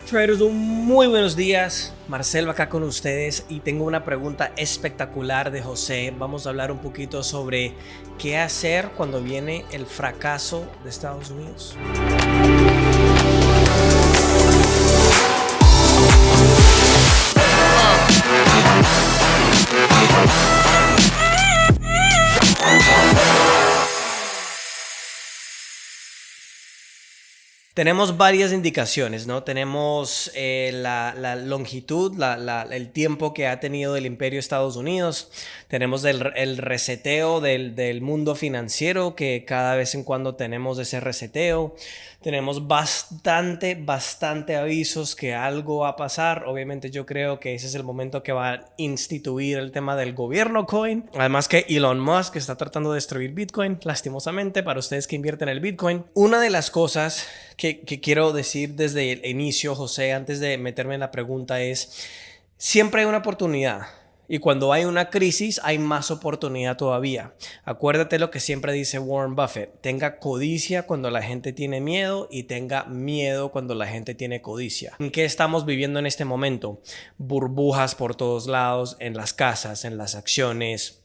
Traders, muy buenos días. Marcelo acá con ustedes y tengo una pregunta espectacular de José. Vamos a hablar un poquito sobre qué hacer cuando viene el fracaso de Estados Unidos. Tenemos varias indicaciones, ¿no? Tenemos la longitud, el tiempo que ha tenido el imperio de Estados Unidos. Tenemos el reseteo del mundo financiero, que cada vez en cuando tenemos ese reseteo. Tenemos bastante avisos que algo va a pasar. Obviamente yo creo que ese es el momento que va a instituir el tema del gobierno coin. Además que Elon Musk está tratando de destruir Bitcoin, lastimosamente, para ustedes que invierten en el Bitcoin. Una de las cosas que quiero decir desde el inicio, José, antes de meterme en la pregunta es, siempre hay una oportunidad. Y cuando hay una crisis, hay más oportunidad todavía. Acuérdate lo que siempre dice Warren Buffett. Tenga codicia cuando la gente tiene miedo y tenga miedo cuando la gente tiene codicia. ¿En qué estamos viviendo en este momento? Burbujas por todos lados, en las casas, en las acciones.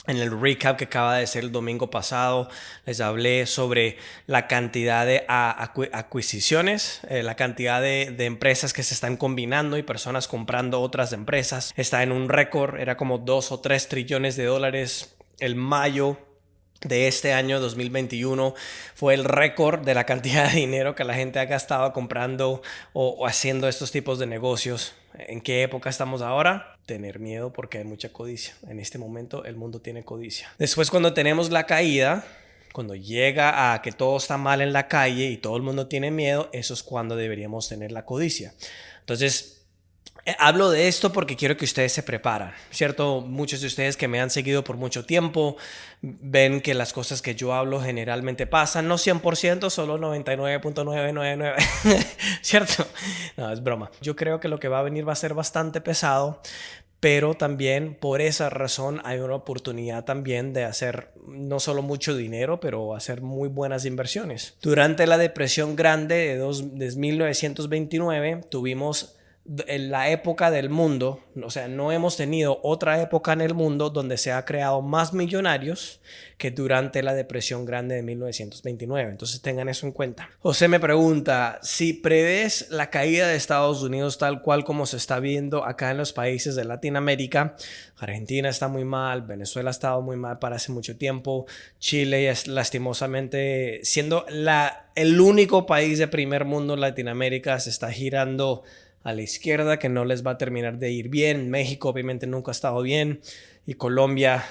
En el recap que acaba de ser el domingo pasado, les hablé sobre la cantidad de adquisiciones, la cantidad de empresas que se están combinando y personas comprando otras empresas. Está en un récord, era como 2 o 3 trillones de dólares el mayo de este año 2021. Fue el récord de la cantidad de dinero que la gente ha gastado comprando o haciendo estos tipos de negocios. ¿En qué época estamos ahora? Tener miedo porque hay mucha codicia. En este momento el mundo tiene codicia. Después, cuando tenemos la caída, cuando llega a que todo está mal en la calle y todo el mundo tiene miedo, eso es cuando deberíamos tener la codicia. Entonces, hablo de esto porque quiero que ustedes se preparen, ¿cierto? Muchos de ustedes que me han seguido por mucho tiempo ven que las cosas que yo hablo generalmente pasan, no 100%, solo 99.999, ¿cierto? No, es broma. Yo creo que lo que va a venir va a ser bastante pesado, pero también por esa razón hay una oportunidad también de hacer no solo mucho dinero, pero hacer muy buenas inversiones. Durante la depresión grande de 1929 tuvimos en la época del mundo, o sea, no hemos tenido otra época en el mundo donde se ha creado más millonarios que durante la depresión grande de 1929. Entonces tengan eso en cuenta. José me pregunta, si prevés la caída de Estados Unidos tal cual como se está viendo acá en los países de Latinoamérica, Argentina está muy mal, Venezuela ha estado muy mal para hace mucho tiempo, Chile es lastimosamente siendo el único país de primer mundo en Latinoamérica, se está girando a la izquierda, que no les va a terminar de ir bien. México obviamente nunca ha estado bien, y Colombia,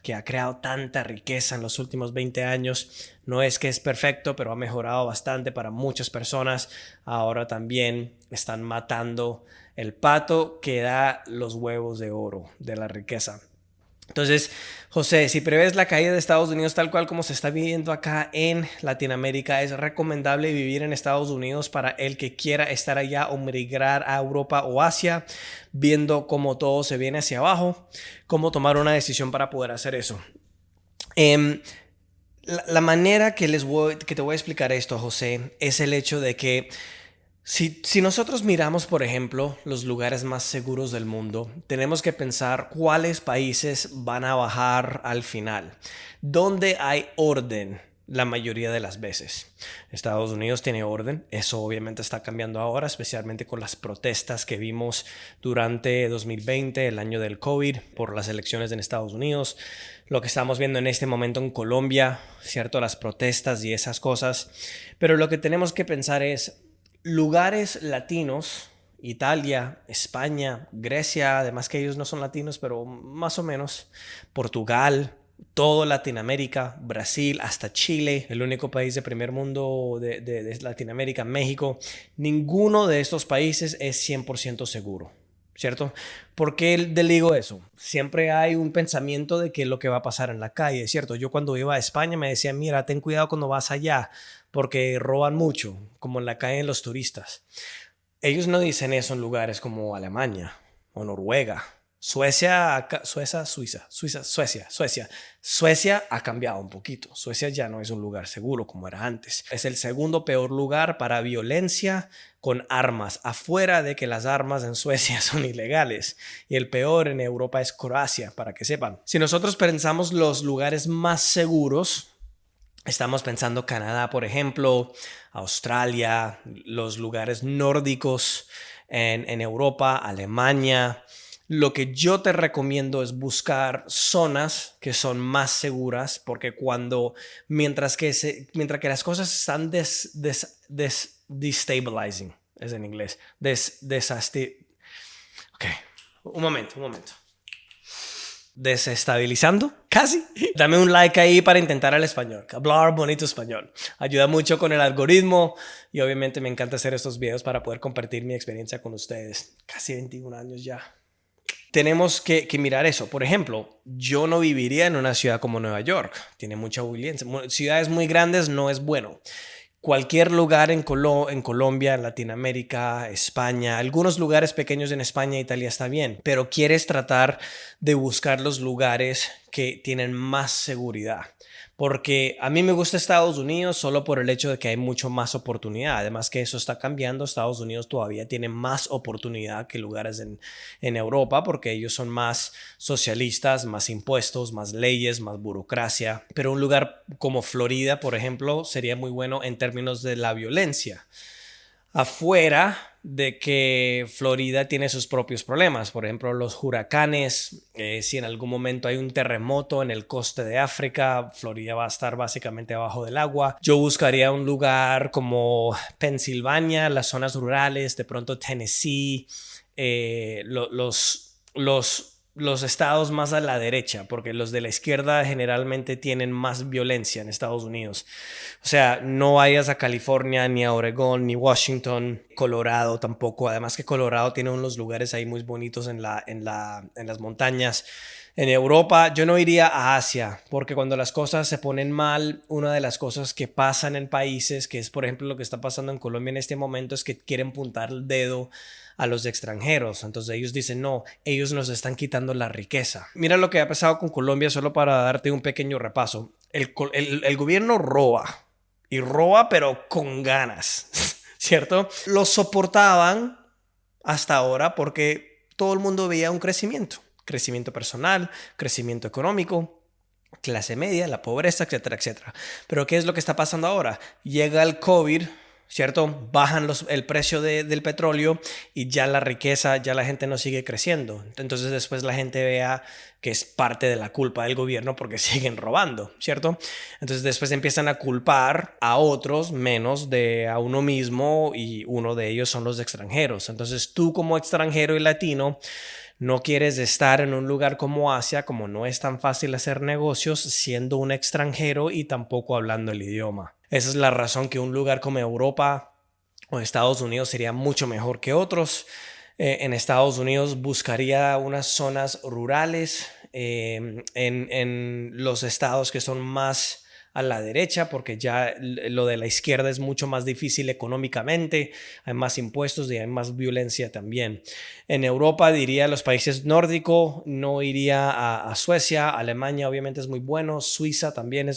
que ha creado tanta riqueza en los últimos 20 años, no es que es perfecto, pero ha mejorado bastante para muchas personas. Ahora también están matando el pato que da los huevos de oro de la riqueza. Entonces, José, si prevés la caída de Estados Unidos tal cual como se está viviendo acá en Latinoamérica, ¿es recomendable vivir en Estados Unidos para el que quiera estar allá o migrar a Europa o Asia, viendo cómo todo se viene hacia abajo? ¿Cómo tomar una decisión para poder hacer eso? La manera que te voy a explicar esto, José, es el hecho de que si nosotros miramos, por ejemplo, los lugares más seguros del mundo, tenemos que pensar cuáles países van a bajar al final, dónde hay orden la mayoría de las veces. Estados Unidos tiene orden, eso obviamente está cambiando ahora, especialmente con las protestas que vimos durante 2020, el año del COVID, por las elecciones en Estados Unidos, lo que estamos viendo en este momento en Colombia, ¿cierto? Las protestas y esas cosas, pero lo que tenemos que pensar es lugares latinos, Italia, España, Grecia, además que ellos no son latinos, pero más o menos, Portugal, todo Latinoamérica, Brasil, hasta Chile, el único país de primer mundo de Latinoamérica, México. Ninguno de estos países es 100% seguro, ¿cierto? ¿Por qué digo eso? Siempre hay un pensamiento de que lo que va a pasar en la calle, ¿cierto? Yo cuando iba a España me decían, mira, ten cuidado cuando vas allá, porque roban mucho, como en la calle los turistas. Ellos no dicen eso en lugares como Alemania o Noruega. Suecia ha cambiado un poquito. Suecia ya no es un lugar seguro como era antes. Es el segundo peor lugar para violencia con armas, afuera de que las armas en Suecia son ilegales. Y el peor en Europa es Croacia, para que sepan. Si nosotros pensamos los lugares más seguros, estamos pensando Canadá, por ejemplo, Australia, los lugares nórdicos en Europa, Alemania. Lo que yo te recomiendo es buscar zonas que son más seguras, porque mientras que las cosas están destabilizing, es en inglés, ok, un momento. Desestabilizando, casi. Dame un like ahí para intentar el español, hablar bonito español. Ayuda mucho con el algoritmo y obviamente me encanta hacer estos videos para poder compartir mi experiencia con ustedes. Casi 21 años ya. Tenemos que mirar eso. Por ejemplo, yo no viviría en una ciudad como Nueva York. Tiene mucha violencia. Ciudades muy grandes no es bueno. Cualquier lugar en Colombia, en Latinoamérica, España, algunos lugares pequeños en España e Italia está bien, pero quieres tratar de buscar los lugares que tienen más seguridad. Porque a mí me gusta Estados Unidos solo por el hecho de que hay mucho más oportunidad. Además que eso está cambiando. Estados Unidos todavía tiene más oportunidad que lugares en Europa porque ellos son más socialistas, más impuestos, más leyes, más burocracia. Pero un lugar como Florida, por ejemplo, sería muy bueno en términos de la violencia. Afuera de que Florida tiene sus propios problemas, por ejemplo los huracanes, si en algún momento hay un terremoto en el coste de África, Florida va a estar básicamente abajo del agua. Yo buscaría un lugar como Pensilvania, las zonas rurales, de pronto Tennessee, los estados más a la derecha, porque los de la izquierda generalmente tienen más violencia en Estados Unidos. O sea, no vayas a California, ni a Oregón, ni Washington, Colorado tampoco. Además que Colorado tiene unos lugares ahí muy bonitos en las montañas. En Europa yo no iría a Asia, porque cuando las cosas se ponen mal, una de las cosas que pasan en países, que es por ejemplo lo que está pasando en Colombia en este momento, es que quieren apuntar el dedo a los extranjeros. Entonces ellos dicen, no, ellos nos están quitando la riqueza. Mira lo que ha pasado con Colombia, solo para darte un pequeño repaso. El gobierno roba, y roba pero con ganas, ¿cierto? Lo soportaban hasta ahora porque todo el mundo veía un crecimiento personal, crecimiento económico, clase media, la pobreza, etcétera, etcétera. Pero ¿qué es lo que está pasando ahora? Llega el COVID, ¿cierto? Bajan el precio del petróleo y ya la riqueza, ya la gente no sigue creciendo. Entonces después la gente vea que es parte de la culpa del gobierno porque siguen robando, ¿cierto? Entonces después empiezan a culpar a otros menos de a uno mismo y uno de ellos son los extranjeros. Entonces tú como extranjero y latino no quieres estar en un lugar como Asia, como no es tan fácil hacer negocios siendo un extranjero y tampoco hablando el idioma. Esa es la razón que un lugar como Europa o Estados Unidos sería mucho mejor que otros. En Estados Unidos buscaría unas zonas rurales en los estados que son más a la derecha, porque ya lo de la izquierda es mucho más difícil económicamente, hay más impuestos y hay más violencia también. En Europa diría los países nórdicos, no iría a Suecia, Alemania obviamente es muy bueno, Suiza también es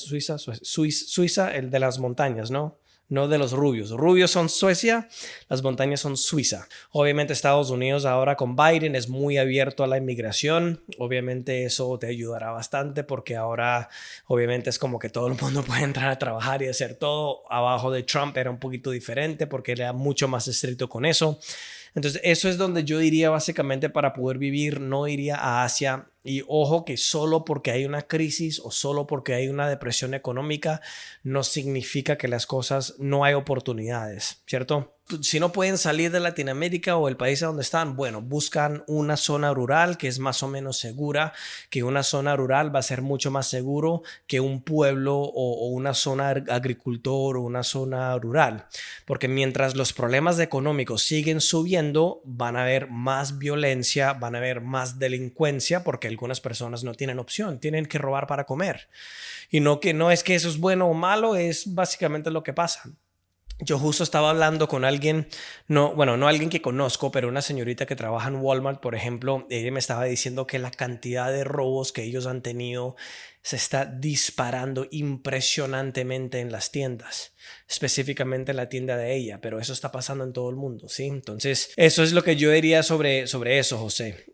Suiza, el de las montañas, ¿no? No de los rubios. Rubios son Suecia, las montañas son Suiza. Obviamente Estados Unidos ahora con Biden es muy abierto a la inmigración. Obviamente eso te ayudará bastante porque ahora obviamente es como que todo el mundo puede entrar a trabajar y hacer todo. Abajo de Trump era un poquito diferente porque era mucho más estricto con eso. Entonces eso es donde yo diría básicamente para poder vivir, no iría a Asia. Y ojo que solo porque hay una crisis o solo porque hay una depresión económica no significa que las cosas no hay oportunidades, ¿cierto? Si no pueden salir de Latinoamérica o el país a donde están, bueno, buscan una zona rural que es más o menos segura, que una zona rural va a ser mucho más seguro que un pueblo o una zona agricultor o una zona rural, porque mientras los problemas económicos siguen subiendo, van a haber más violencia, van a haber más delincuencia, porque algunas personas no tienen opción, tienen que robar para comer. Y no es que eso es bueno o malo, es básicamente lo que pasa. Yo justo estaba hablando con alguien, no, bueno, no alguien que conozco, pero una señorita que trabaja en Walmart, por ejemplo. Ella me estaba diciendo que la cantidad de robos que ellos han tenido se está disparando impresionantemente en las tiendas, específicamente en la tienda de ella, pero eso está pasando en todo el mundo, ¿sí? Entonces, eso es lo que yo diría sobre eso, José.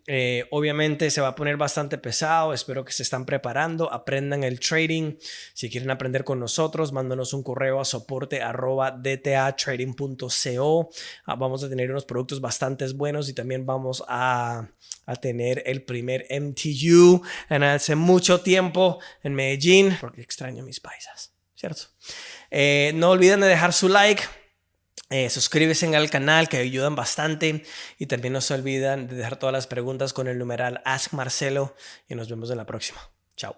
Obviamente se va a poner bastante pesado, espero que se están preparando, aprendan el trading. Si quieren aprender con nosotros, mándanos un correo a soporte@dtatrading.co. Vamos a tener unos productos bastante buenos y también vamos a tener el primer MTU en hace mucho tiempo en Medellín, porque extraño a mis paisas, ¿cierto? No olviden de dejar su like, suscríbete al canal, que ayudan bastante, y también no se olviden de dejar todas las preguntas con el numeral Ask Marcelo, y nos vemos en la próxima. Chao.